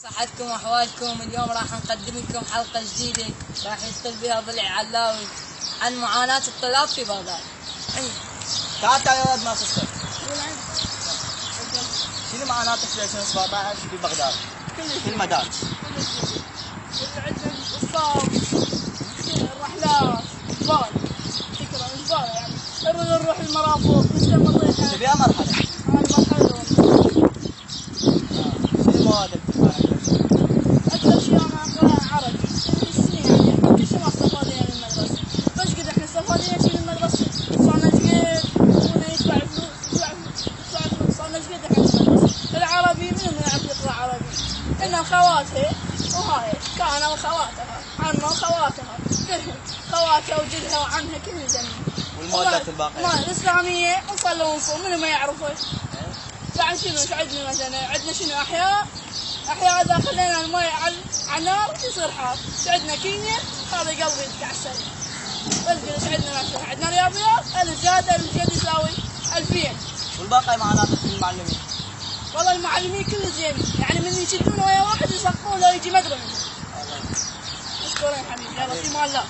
صحتكم واحوالكم. اليوم راح نقدم لكم حلقة جديدة راح يدخل بها ضلع علاوي عن معاناة الطلاب في بغداد. تعال يا ولد ما تسكت. شنو معاناتك في 2017 في بغداد؟ في المدارس. عندنا الصوم، الرحلات، الزبالة، الزبالة يعني، نروح المرافق، نستلم مطيحة. تبيها مرحلة؟ هذه مرحلة الأولى. شنو المواد اللي بتقرأها؟ أكثر شيء أنا أقرأ عربي، السنين يعني كل شيء ما استفادنا من المدرسة، بس قد إحنا استفادنا شيء من المدرسة، صارنا جديد ونا يدفع فلوس، صارنا جديد إحنا في المدرسة. العربي منو ما يعرف يقرأ عربي؟ إن خواتها وهاي كانوا خواتها، عمه وخواتها، كلهم خواتها وجدها وعمها كلهم جنة. والمواد الباقية؟ الإسلامية نصلي ونصوم منو ما يعرفه؟ بعد شنو عندنا مثلا؟ عندنا شنو أحياء إذا خلينا الماء على النار يصير حار، عندنا كيمياء هذا قلبي يتعسل. عندنا مثلا عندنا رياضيات، ألف زائد ألف زائد يساوي 2000. والباقي معاناتك في المعلمين؟ والله المعلمين كله زين، يعني من يشدون ويا واحد يسقون لو يجي مدري منه. مشكورين حبيبي، يلا في مال لا.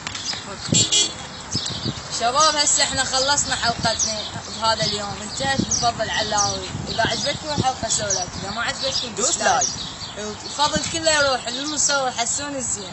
شباب هسه احنا خلصنا حلقتنا بهذا اليوم، انتهت بفضل علاوي. اذا عجبتكم الحلقة سووا لايك، اذا ما عجبتكم دوس لايك. الفضل كله يروح للمصور حسون الزين.